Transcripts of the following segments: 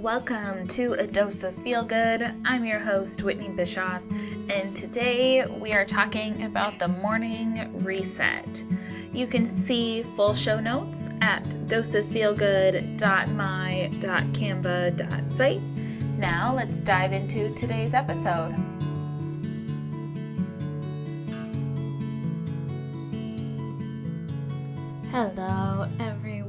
Welcome to A Dose of Feel Good. I'm your host, Whitney Bischoff, and today we are talking about the morning reset. You can see full show notes at doseoffeelgood.my.canva.site. Now let's dive into today's episode. Hello, everyone.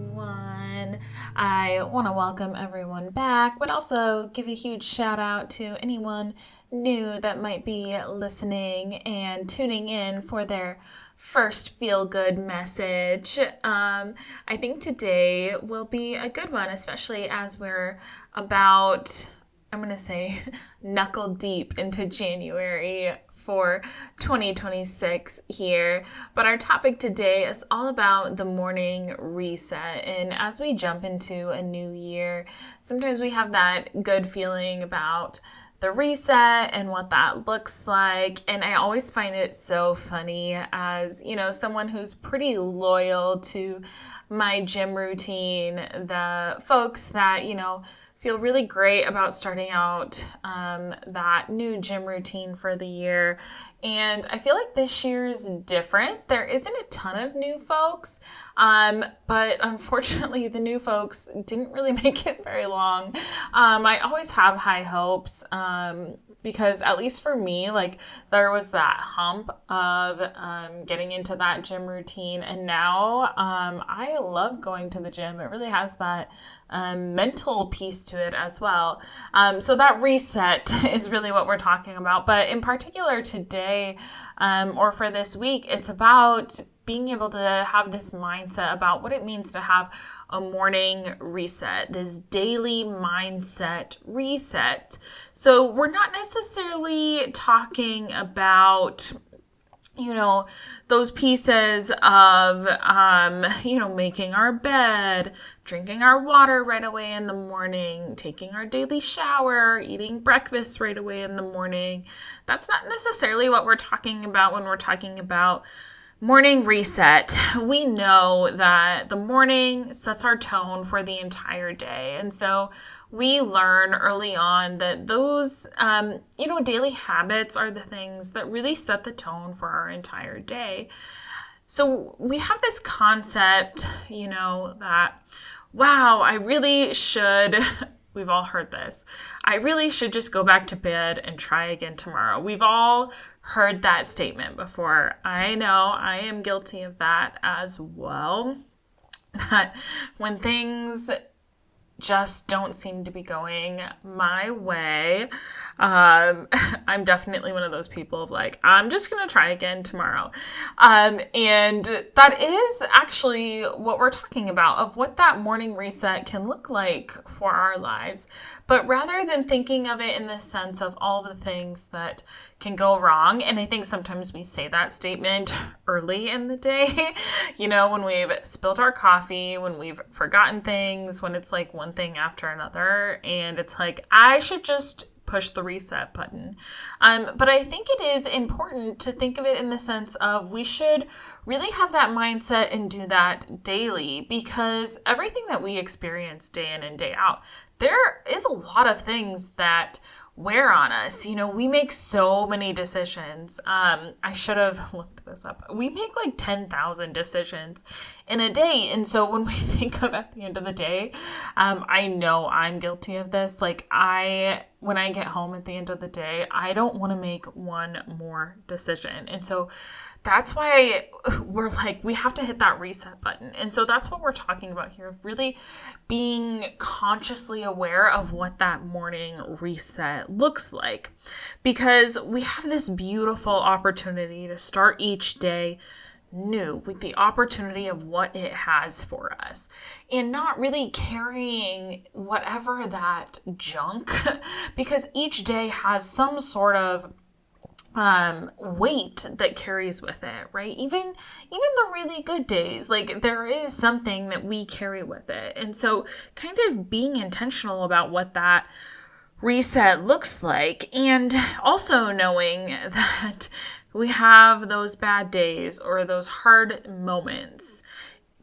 I want to welcome everyone back, but also give a huge shout out to anyone new that might be listening and tuning in for their first feel-good message. I think today will be a good one, especially as we're about, I'm going to say, knuckle deep into January for 2026 here. But our topic today is all about the morning reset. And as we jump into a new year, sometimes we have that good feeling about the reset and what that looks like. And I always find it so funny as, someone who's pretty loyal to my gym routine, the folks that, feel really great about starting out that new gym routine for the year. And I feel like this year's different. There isn't a ton of new folks, but unfortunately the new folks didn't really make it very long. I always have high hopes because at least for me, there was that hump of getting into that gym routine. And now I love going to the gym. It really has that mental piece to it as well. So that reset is really what we're talking about. But in particular today, or for this week, it's about being able to have this mindset about what it means to have a morning reset, this daily mindset reset. So we're not necessarily talking about those pieces of, making our bed, drinking our water right away in the morning, taking our daily shower, eating breakfast right away in the morning. That's not necessarily what we're talking about when we're talking about morning reset. We know that the morning sets our tone for the entire day. And so we learn early on that those, daily habits are the things that really set the tone for our entire day. So we have this concept, that, wow, I really should, we've all heard this, I really should just go back to bed and try again tomorrow. We've all heard that statement before. I know I am guilty of that as well. That when things just don't seem to be going my way, I'm definitely one of those people of I'm just going to try again tomorrow. And that is actually what we're talking about, of what that morning reset can look like for our lives. But rather than thinking of it in the sense of all the things that can go wrong, and I think sometimes we say that statement early in the day, when we've spilled our coffee, when we've forgotten things, when it's one thing after another, and it's I should just push the reset button. But I think it is important to think of it in the sense of we should really have that mindset and do that daily, because everything that we experience day in and day out, there is a lot of things that wear on us. We make so many decisions. I should have looked this up. We make 10,000 decisions in a day. And so when we think of at the end of the day, I know I'm guilty of this. When I get home at the end of the day, I don't want to make one more decision. And so that's why we're we have to hit that reset button. And so that's what we're talking about here, of really being consciously aware of what that morning reset looks like. Because we have this beautiful opportunity to start each day new, with the opportunity of what it has for us, and not really carrying whatever that junk, because each day has some sort of weight that carries with it, right? Even the really good days, there is something that we carry with it. And so kind of being intentional about what that reset looks like, and also knowing that we have those bad days or those hard moments,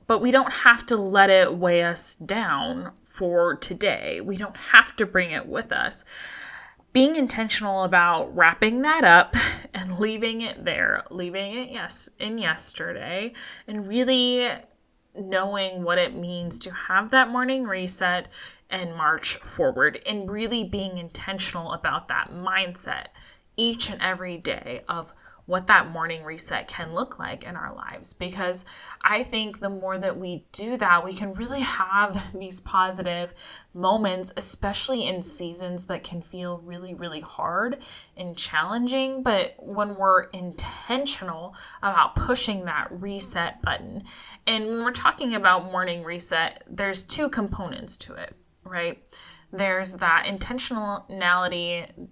but we don't have to let it weigh us down for today. We don't have to bring it with us. Being intentional about wrapping that up and leaving it there, leaving it in yesterday, and really knowing what it means to have that morning reset and march forward, and really being intentional about that mindset each and every day of what that morning reset can look like in our lives. Because I think the more that we do that, we can really have these positive moments, especially in seasons that can feel really, really hard and challenging. But when we're intentional about pushing that reset button, and when we're talking about morning reset, there's two components to it, right? There's that intentionality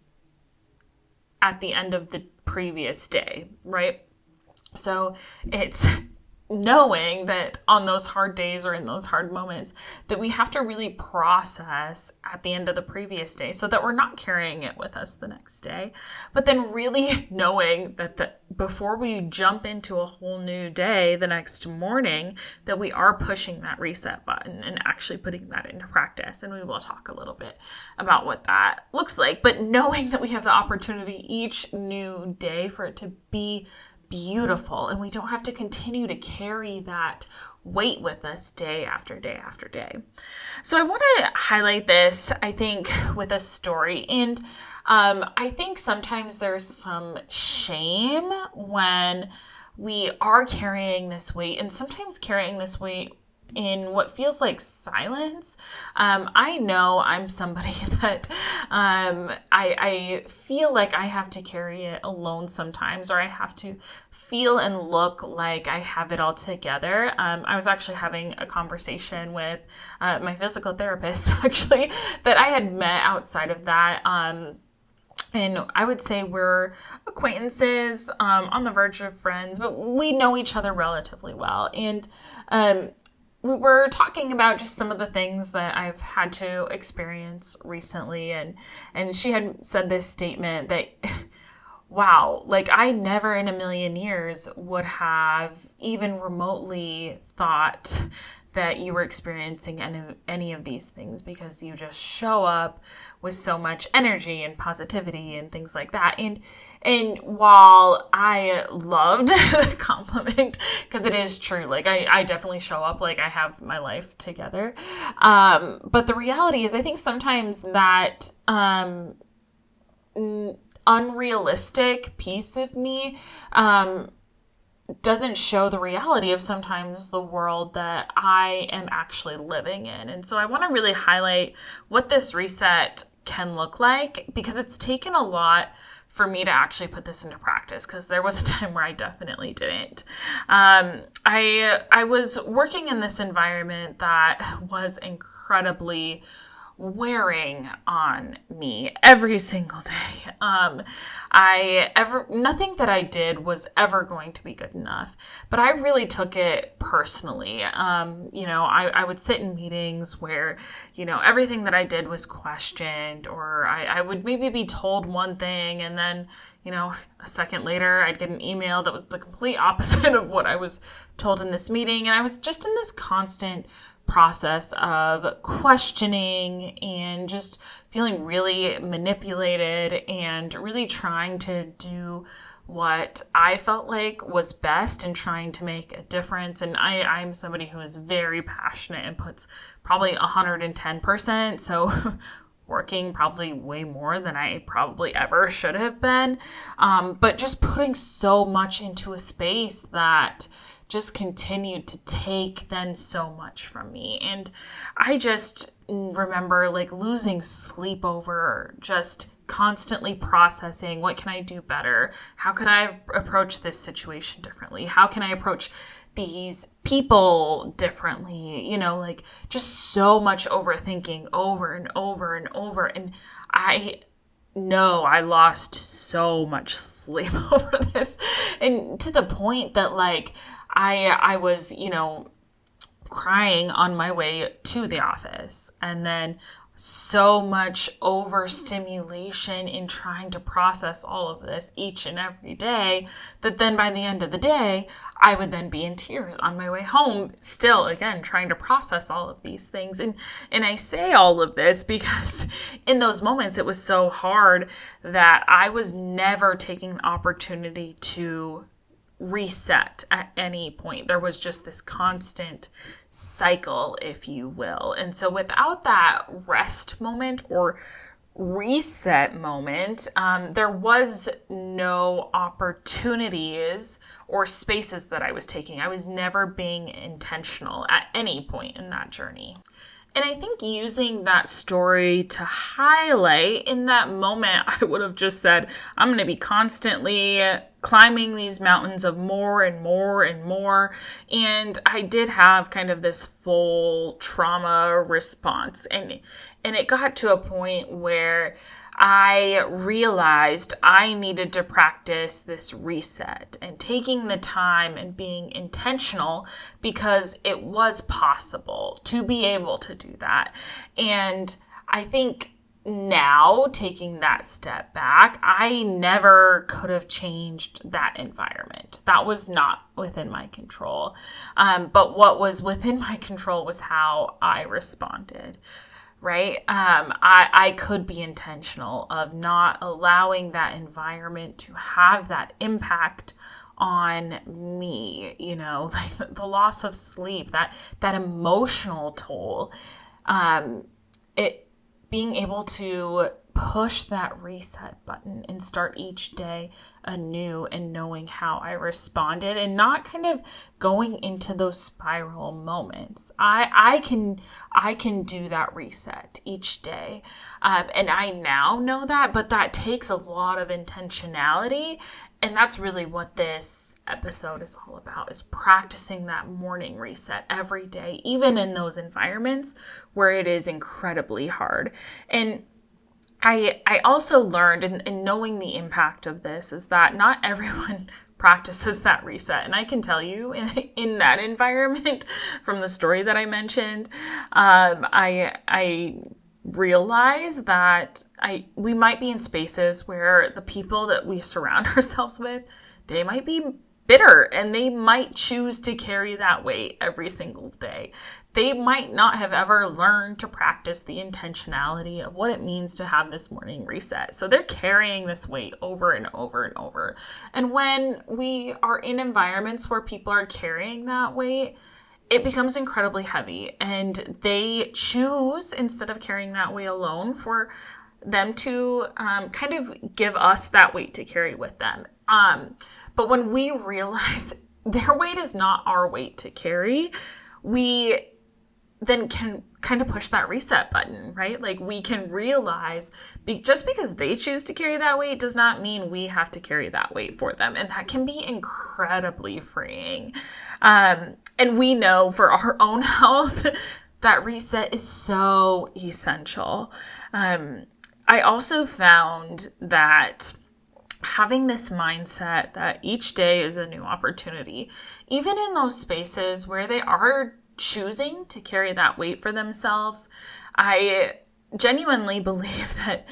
at the end of the previous day, right? So it's knowing that on those hard days or in those hard moments that we have to really process at the end of the previous day so that we're not carrying it with us the next day. But then really knowing that before we jump into a whole new day the next morning, that we are pushing that reset button and actually putting that into practice. And we will talk a little bit about what that looks like. But knowing that we have the opportunity each new day for it to be beautiful, and we don't have to continue to carry that weight with us day after day after day. So I want to highlight this, I think, with a story. And I think sometimes there's some shame when we are carrying this weight, and sometimes carrying this weight in what feels like silence. I know I'm somebody that I feel like I have to carry it alone sometimes, or I have to feel and look like I have it all together. I was actually having a conversation with my physical therapist, actually, that I had met outside of that. And I would say we're acquaintances, on the verge of friends, but we know each other relatively well. And we were talking about just some of the things that I've had to experience recently. And she had said this statement that, wow, like I never in a million years would have even remotely thought that you were experiencing any of these things, because you just show up with so much energy and positivity and things like that. And while I loved the compliment, because it is true, like I definitely show up like I have my life together. But the reality is, I think sometimes that unrealistic piece of me doesn't show the reality of sometimes the world that I am actually living in. And so I want to really highlight what this reset can look like, because it's taken a lot for me to actually put this into practice, because there was a time where I definitely didn't. I was working in this environment that was incredibly wearing on me every single day. Nothing that I did was ever going to be good enough, but I really took it personally. I would sit in meetings where, everything that I did was questioned, or I would maybe be told one thing, and then, a second later, I'd get an email that was the complete opposite of what I was told in this meeting. And I was just in this constant process of questioning and just feeling really manipulated and really trying to do what I felt like was best and trying to make a difference. And I'm somebody who is very passionate and puts probably 110%. So working probably way more than I probably ever should have been. But just putting so much into a space that just continued to take then so much from me. And I just remember losing sleep over just constantly processing, what can I do better? How could I approach this situation differently? How can I approach these people differently? Just so much overthinking over and over and over. And I lost so much sleep over this, and to the point that I was, crying on my way to the office. And then so much overstimulation in trying to process all of this each and every day that then by the end of the day, I would then be in tears on my way home, still again trying to process all of these things. And I say all of this because in those moments it was so hard that I was never taking the opportunity to reset at any point. There was just this constant cycle, if you will. And so without that rest moment or reset moment, there was no opportunities or spaces that I was taking. I was never being intentional at any point in that journey. And I think using that story to highlight, in that moment, I would have just said, I'm going to be constantly climbing these mountains of more and more and more. And I did have kind of this full trauma response. And it got to a point where I realized I needed to practice this reset and taking the time and being intentional, because it was possible to be able to do that. And I think now, taking that step back, I never could have changed that environment. That was not within my control. But what was within my control was how I responded. Right? I could be intentional of not allowing that environment to have that impact on me, like the loss of sleep, that emotional toll, being able to push that reset button and start each day anew and knowing how I responded and not kind of going into those spiral moments. I can do that reset each day. And I now know that, but that takes a lot of intentionality. And that's really what this episode is all about, is practicing that morning reset every day, even in those environments where it is incredibly hard. And I also learned, in knowing the impact of this, is that not everyone practices that reset. And I can tell you in that environment, from the story that I mentioned, I realize that we might be in spaces where the people that we surround ourselves with, they might be bitter and they might choose to carry that weight every single day. They might not have ever learned to practice the intentionality of what it means to have this morning reset. So they're carrying this weight over and over and over. And when we are in environments where people are carrying that weight, it becomes incredibly heavy, and they choose, instead of carrying that weight alone, for them to kind of give us that weight to carry with them. But when we realize their weight is not our weight to carry, we then can kind of push that reset button, right? Like, we can realize just because they choose to carry that weight does not mean we have to carry that weight for them. And that can be incredibly freeing. And we know for our own health, that reset is so essential. I also found that having this mindset that each day is a new opportunity, even in those spaces where they are choosing to carry that weight for themselves, I genuinely believe that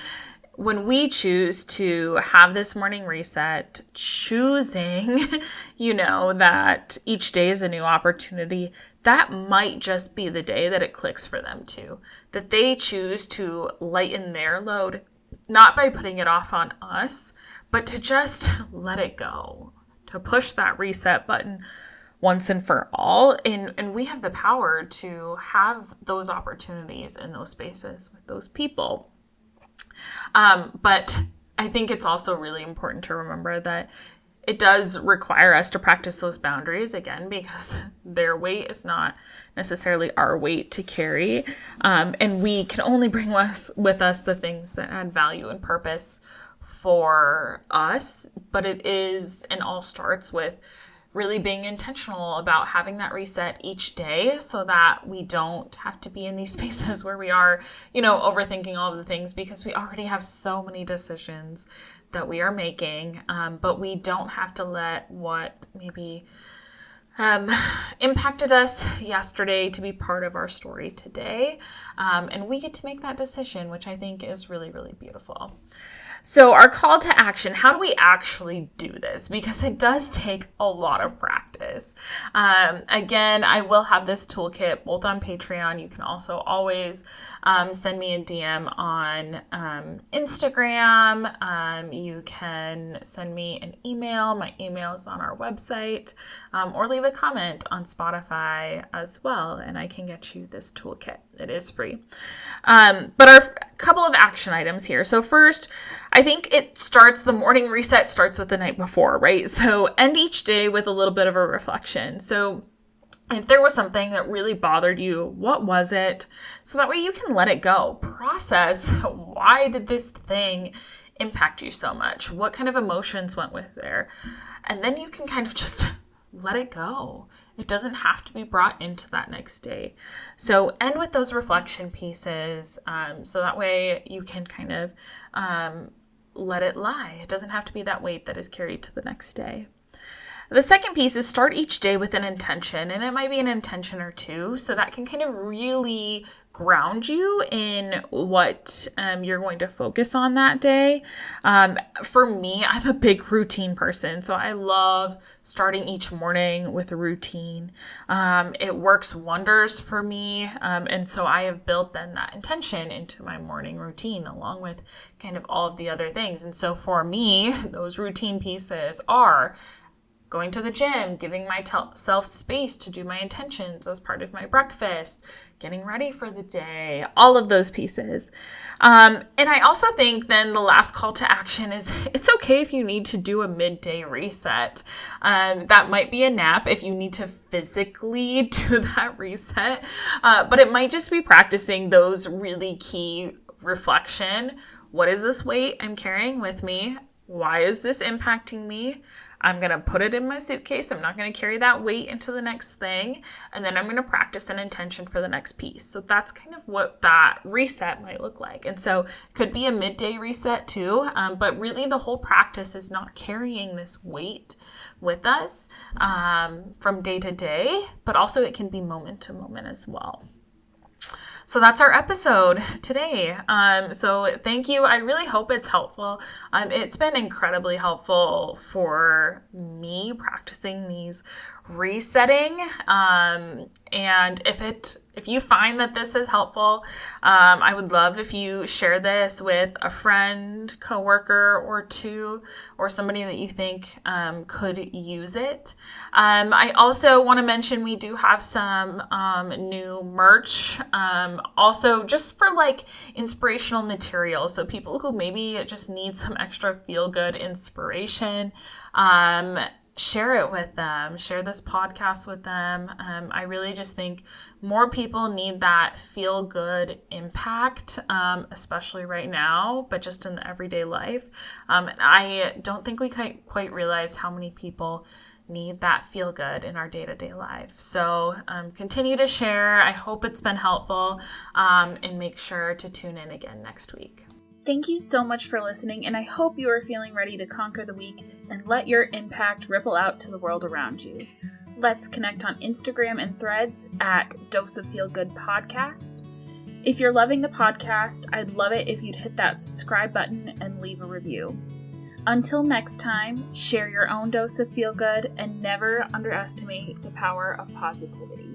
when we choose to have this morning reset, choosing, that each day is a new opportunity, that might just be the day that it clicks for them too. That they choose to lighten their load, not by putting it off on us, but to just let it go, to push that reset button once and for all. And we have the power to have those opportunities in those spaces with those people. But I think it's also really important to remember that it does require us to practice those boundaries, again, because their weight is not necessarily our weight to carry. And we can only bring with us the things that add value and purpose for us. But it is, and all starts with, really being intentional about having that reset each day, so that we don't have to be in these spaces where we are, overthinking all of the things, because we already have so many decisions that we are making. But we don't have to let what maybe impacted us yesterday to be part of our story today. And we get to make that decision, which I think is really, really beautiful. So our call to action, how do we actually do this? Because it does take a lot of practice. Again, I will have this toolkit both on Patreon. You can also always send me a DM on Instagram. You can send me an email. My email is on our website, or leave a comment on Spotify as well, and I can get you this toolkit. It is free. But our couple of action items here. So first, I think the morning reset starts with the night before, right? So end each day with a little bit of a reflection. So if there was something that really bothered you, what was it? So that way you can let it go. Process, why did this thing impact you so much? What kind of emotions went with there? And then you can kind of just let it go. It doesn't have to be brought into that next day. So end with those reflection pieces, so that way you can kind of let it lie. It doesn't have to be that weight that is carried to the next day. The second piece is start each day with an intention, and it might be an intention or two, so that can kind of really ground you in what you're going to focus on that day. For me, I'm a big routine person, so I love starting each morning with a routine. It works wonders for me, and so I have built then that intention into my morning routine along with kind of all of the other things. And so for me, those routine pieces are going to the gym, giving myself space to do my intentions as part of my breakfast, getting ready for the day, all of those pieces. And I also think then the last call to action is it's okay if you need to do a midday reset. That might be a nap if you need to physically do that reset, but it might just be practicing those really key reflection. What is this weight I'm carrying with me? Why is this impacting me? I'm going to put it in my suitcase. I'm not going to carry that weight into the next thing. And then I'm going to practice an intention for the next piece. So that's kind of what that reset might look like. And so it could be a midday reset too. But really the whole practice is not carrying this weight with us from day to day, but also it can be moment to moment as well. So that's our episode today. So thank you. I really hope it's helpful. It's been incredibly helpful for me practicing these resetting. And if you find that this is helpful, I would love if you share this with a friend, coworker, or two, or somebody that you think could use it. I also want to mention we do have some new merch, also just for like inspirational material. So people who maybe just need some extra feel-good inspiration, share it with them, share this podcast with them. I really just think more people need that feel good impact, especially right now, but just in the everyday life. I don't think we quite realize how many people need that feel good in our day-to-day life. So continue to share. I hope it's been helpful, and make sure to tune in again next week. Thank you so much for listening, and I hope you are feeling ready to conquer the week and let your impact ripple out to the world around you. Let's connect on Instagram and Threads at Dose of Feel Good Podcast. If you're loving the podcast, I'd love it if you'd hit that subscribe button and leave a review. Until next time, share your own dose of feel good and never underestimate the power of positivity.